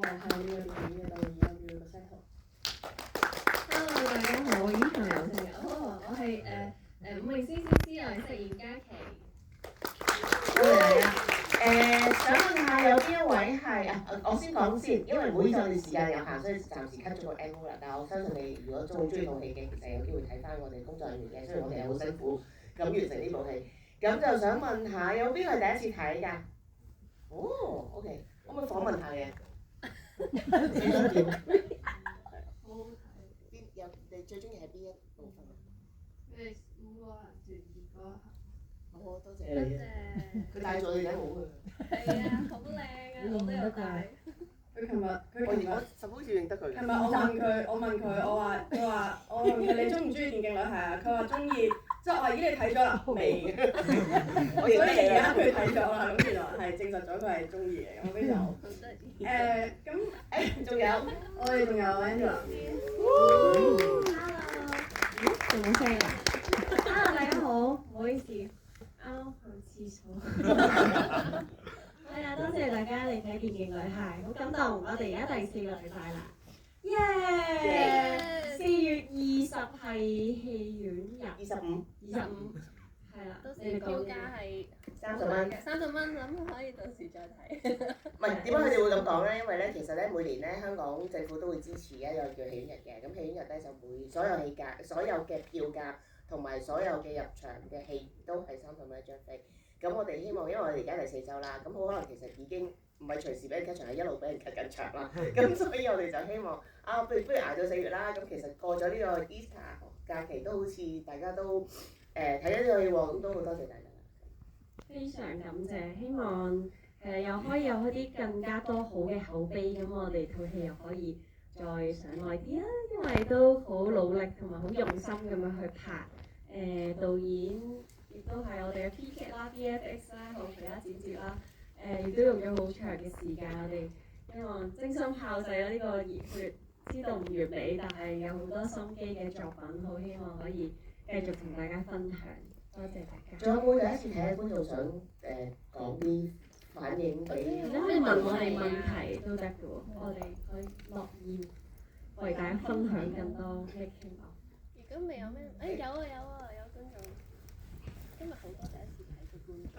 係呢個電影嘅導演，我叫陸西豪。Hello，大家好，我依係我係伍詠詩詩，我係飾演嘉琪。嚟啊！想問下有邊一位係我先講先，因為會議上我哋時間有限，所以暫時 cut 咗個 MO 啦。但係我相信你如果好中意套戲嘅，其實有機會睇翻我哋工作人員嘅，雖然我哋係好辛苦咁完成呢部戲。咁就想問下有邊個係第一次睇㗎？哦，OK，可唔可以訪問下你啊？你想點？好好睇。你最中意係邊一部分？你5個人團結嗰一刻。好，多謝你啊！佢戴咗你頂帽㗎。係啊，好靚啊！我都有戴。佢琴日我實好似認得佢。琴日我問佢，我問佢你中唔中意電競女孩啊？佢話中意，即係我話咦你睇咗啦？未。所以而家佢睇咗啦，咁原來係證實咗佢係中意嘅，咁非常好。咁仲有我哋仲有 Angela。仲冇聲啊 ！Hello， 大家好，唔好意思，啱去廁所。係啊，多謝大家嚟睇電競女孩，好感動！我哋而家第4個禮拜啦，耶！4月20係戲院日。25，係啦。到時票價係30蚊。30蚊，咁可以到時再睇。唔係點解佢哋會咁講咧？因為咧，其實咧每年咧香港政府都會支持一個叫戲院日嘅，咁戲院日咧就會所有戲價、所有嘅票價同埋所有嘅入場嘅戲都係30蚊一張飛。咁我哋希望，因為我哋而家第4週啦，咁好可能其實已經唔係隨時俾人 cut 場，係一路俾人 cut 緊場啦。咁所以我哋就希望不如捱到4月啦。咁其實過咗呢個 Easter 假期都好似大家都睇咗呢個戲喎，咁都好多謝大家。非常感謝，希望又可以有一啲更加多好嘅口碑，咁我哋套戲又可以再上耐啲啦，因為都好努力同埋好用心咁樣去拍。導演亦都係我哋嘅 PK 啦、VFX 啦、後期啦、剪接啦，亦都用咗好長嘅時間，我哋希望精心炮製咗呢個熱血，知道唔完美，但係有好多心機嘅作品，好希望可以繼續同大家分享。多謝大家。仲有冇第一次睇嘅觀眾想講啲反應俾？你可以問我哋問題都得嘅喎，我哋可以樂意為大家分享更多 making of。如果未有咩？有觀眾。今日好多第一次睇嘅觀眾。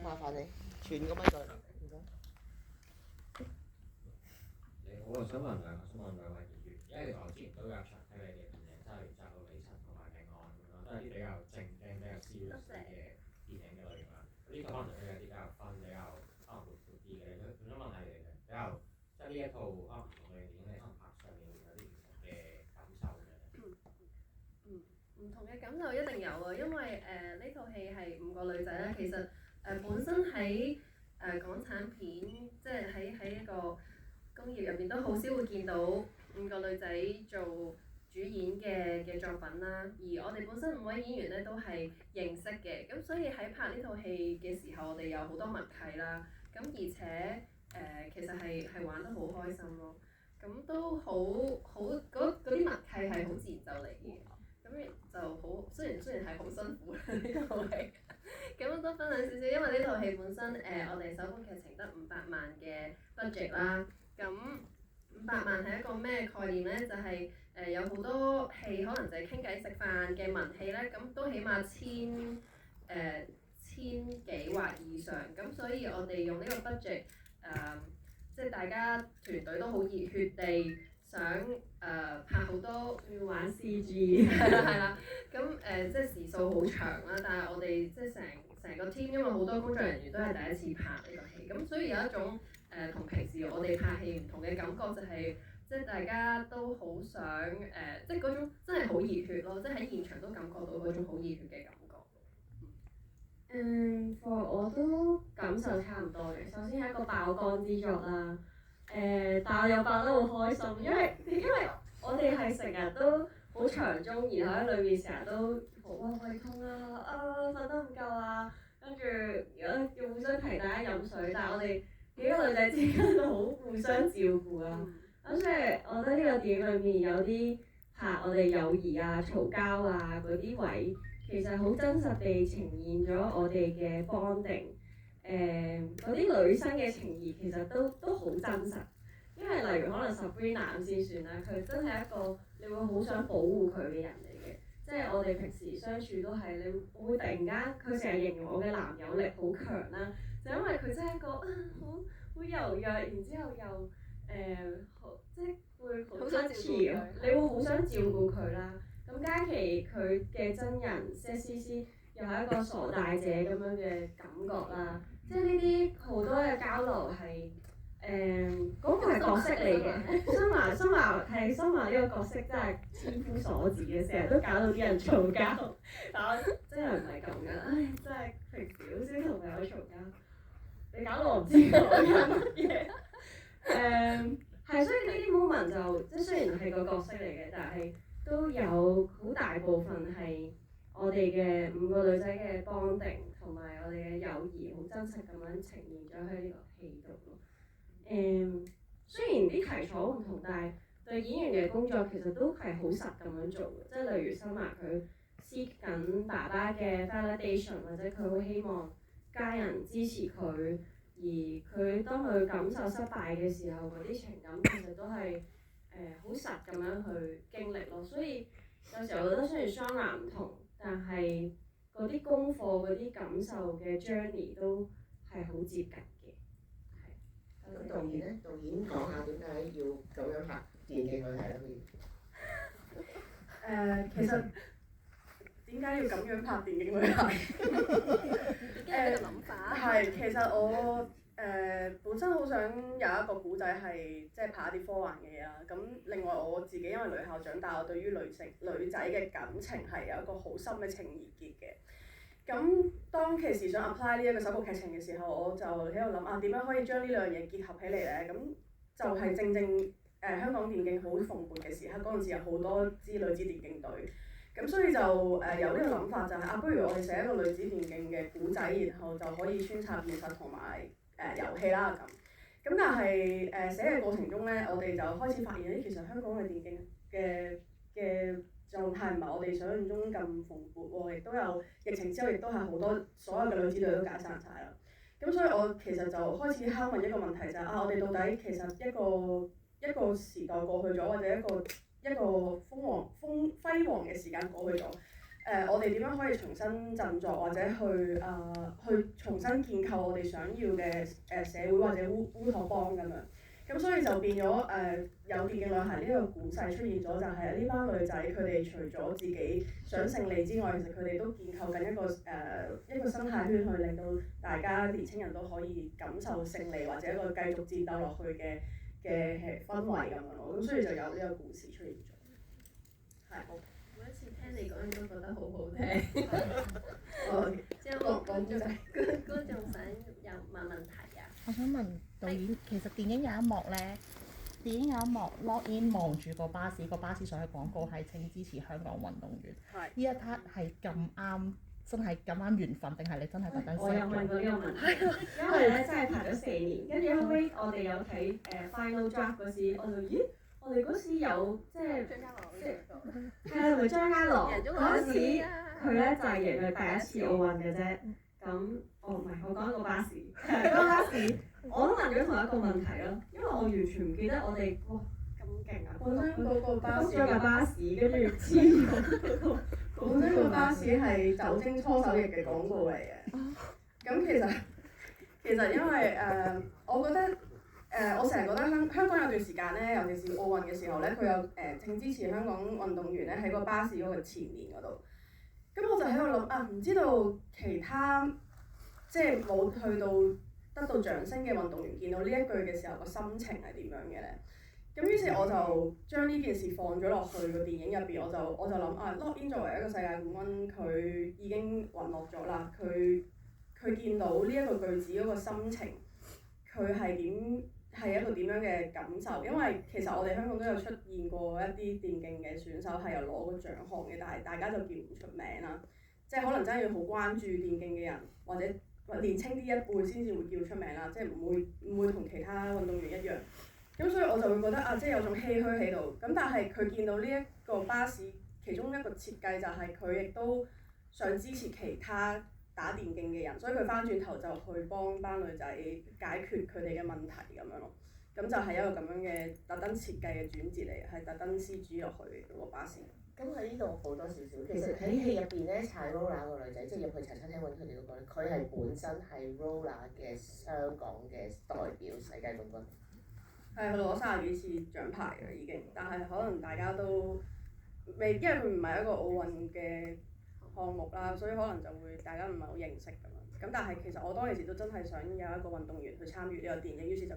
麻煩你傳個咪過嚟。你好，我想問兩位演員，因為我之前都有場睇你嘅電影，即係《窄路微塵》同埋《命案》咁樣，都係啲比較正經、比較 serious 嘅電影嘅類型啦。呢個可能係有啲比較分、比較可能活潑啲嘅。咁想問下你哋比較，即係呢一套可能唔同嘅電影，你可能拍上面會有啲唔同嘅感受嘅。唔同嘅感受一定有啊，因為呢套戲係5個女仔啦，其實本身喺港產片，即係喺一個工業入邊都好少會見到5個女仔做主演嘅作品啦。而我哋本身5位演員咧都係認識嘅，咁所以喺拍呢套戲嘅時候，我哋有好多默契啦。咁而且其實係玩得好開心咯。咁都好嗰啲默契係好自然就嚟嘅。咁就好，雖然係好辛苦啦呢套戲，咁都分享少少，因為呢套戲本身我哋首部劇情得500萬嘅 budget 啦，咁500萬係一個咩概念咧？就係有好多戲可能就係傾偈食飯嘅文戲咧，咁都起碼千幾或以上，咁所以我哋用呢個 budget 即係大家團隊都好熱血地想拍好多要玩 CG 係啦，咁即係時數好長啦，但係我哋即係成個 team，因為好多工作人員都係第一次拍呢個戲，咁所以有一種同平時我哋拍戲唔同嘅感覺，就係即係大家都好想即係嗰種真係好熱血咯，即係喺現場都感覺到嗰種好熱血嘅感覺。我都感受差唔多嘅。首先係一個爆肝之作啦，但我又爆得好開心，因為我哋係成日都好長中，然後喺裏面成日都胃痛啊，瞓得唔夠啊，跟住要互相提大家飲水，但係我哋幾個女仔之間都好互相照顧啊。咁所以我覺得呢個電影裏面有啲拍我哋友誼啊、嘈交啊嗰啲位，其實好真實地呈現咗我哋嘅 bonding。嗰啲女生嘅情義其實都好真實。因為例如可能 Sabrina 先算啦，佢真係一個你會好想保護佢嘅人嚟嘅。即係我哋平時相處都係，你會突然間佢成日形容我嘅男友力好強啦，就因為佢真係一個好柔弱，然之後又即係會好 touchy，你會好想照顧佢啦。咁嘉琪佢嘅真人 CC 又係一個傻大姐咁樣嘅感覺啦，即係呢啲好多嘅交流係。嗰個係角色嚟嘅，新華呢個角色真係千夫所指嘅，成日都搞到啲人嘈交。但我真係唔係咁嘅，唉，真係平時好少同朋友嘈交。你搞到我唔知講緊乜嘢。係，所以呢啲 moment 就即係雖然係個角色嚟嘅，但係都有好大部分係我哋嘅5個女仔嘅 bonding 同埋我哋嘅友誼，好真實咁樣呈現咗喺呢個戲度咯。雖然啲題材唔同，但係對演員嘅工作其實都係好實咁樣做嘅，即係例如新華佢 seek 緊爸爸嘅 validation， 或者佢好希望家人支持佢，而佢當佢感受失敗嘅時候，嗰啲情感其實都係好實咁樣去經歷咯。所以有時候我覺得雖然 genre 唔同，但係嗰啲功課、嗰啲感受嘅 journey 都係好接近。咁導演咧，導演講下點解要咁樣拍電競女孩咧？其實點解要咁樣拍電競女孩？呢個諗法係其實我本身好想有一個古仔係即係拍一啲科幻嘅嘢啦。咁另外我自己因為女校長大，我對於女仔嘅感情係有一個好深嘅情意結嘅。咁當其時想 apply 呢一個首部劇情嘅時候，我就喺度諗啊，點樣可以將呢兩樣嘢結合起嚟咧？咁就係正正香港電競好蓬勃嘅時刻，嗰陣時有好多支女子電競隊，咁所以就有呢個諗法就係不如我哋寫一個女子電競嘅古仔，然後就可以穿插現實同埋遊戲啦咁。咁但係寫嘅過程中咧，我哋就開始發現其實香港嘅電競嘅狀態唔係我哋想象中咁蓬勃喎，亦都有疫情之後，亦都係好多所有嘅女子隊都解散晒啦。咁所以我其實就開始拷問一個問題就係我哋到底其實一個時代過去咗，或者一個輝煌嘅時間過去咗，我哋點樣可以重新振作，或者去重新建構我哋想要嘅社會或者烏托邦咁樣。咁所以就變咗有電競女孩呢個故仔出現咗，就係呢班女仔佢哋除咗自己想勝利之外，其實佢哋都建構緊一個生態圈，去令到大家年輕人都可以感受勝利或者一個繼續戰鬥落去嘅氛圍咁樣咯。咁所以就有呢個故事出現咗。係。每一次聽你講，都覺得好好聽。之後觀眾想有問題啊？我想問導演，其實電影有一幕落in 望住個巴士，個巴士上嘅廣告係請支持香港運動員。係。呢一 part 係咁啱，真係咁啱緣分，定係你真係特登寫？我有問過呢個問題，因為咧真係排咗4年，跟住後尾我哋有睇final draft 嗰時，我就咦，我哋嗰時有即係張家朗係啊，同埋張家朗嗰時佢咧就係贏佢第一次奧運嘅啫。咁唔係，我講一個巴士，嗰個巴士我都問咗同一個問題咯，因為我完全唔記得我哋哇咁勁啊！本身嗰個巴士，跟住黐咗本身個巴士係酒精搓手液嘅廣告嚟嘅。咁其實因為我覺得我成日覺得香港有段時間咧，尤其是奧運嘅時候咧，佢有請支持香港運動員咧喺個巴士嗰個前面嗰度。咁我就喺度諗唔知道其他即係冇去到得到掌聲嘅運動員見到呢一句嘅時候個心情係點樣嘅咧？咁於是我就將呢件事放咗落去個電影入邊，我就諗Lock In 作為一個世界冠軍，佢已經隕落咗啦。佢見到呢一個句子嗰個心情，佢係一個點樣嘅感受？因為其實我哋香港都有出現過一啲電競嘅選手係有攞過獎項嘅，但係大家就叫唔出名啦。即係可能真係要好關注電競嘅人，或者年青啲一輩先至會叫出名啦。即係唔會同其他運動員一樣。咁所以我就會覺得即係有種唏噓喺度。咁但係佢見到呢一個巴士，其中一個設計就係佢亦都想支持其他打電競嘅人，所以佢翻轉頭就去幫班女仔解決佢哋嘅問題咁樣咯。咁就係一個咁樣嘅特登設計嘅轉折嚟，係特登 CG 落去嗰個巴士。咁喺呢度好多少少，其實喺戲入邊咧，踩 roller 個女仔，即係入去茶餐廳揾佢哋嗰個咧，佢係本身係 roller 嘅香港嘅代表世界冠軍。係佢攞30幾次獎牌㗎已經，但係可能大家都未，因為佢唔係一個奧運嘅項目啦，所以可能就會大家唔係好認識咁樣。咁但係其實我當其時都真係想有一個運動員去參與呢個電影，於是就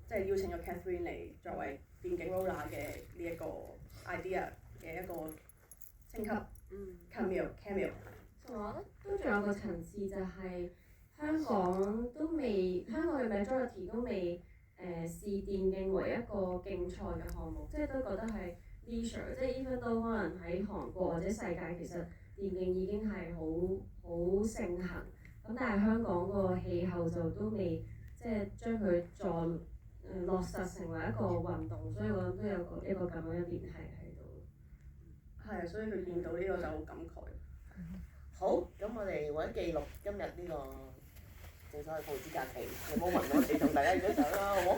即係邀請咗 Catherine 嚟作為電競 roller 嘅呢一個 idea 嘅一個升級 cameo。我覺得都仲有個層次就係香港嘅 majority 都未視電競為一個競賽嘅項目，即係都覺得係 leisure， 即係 even 都可能喺韓國或者世界其實電競已經係好盛行，咁但係香港個氣候就都未即係將佢再落實成為一個運動，所以我諗都有一個咁樣嘅聯繫喺度。係啊，所以佢見到呢個就好感慨。好，咁我哋為咗記錄今日呢個正所謂父子假期嘅 moment，我哋同大家影張相啦，好冇？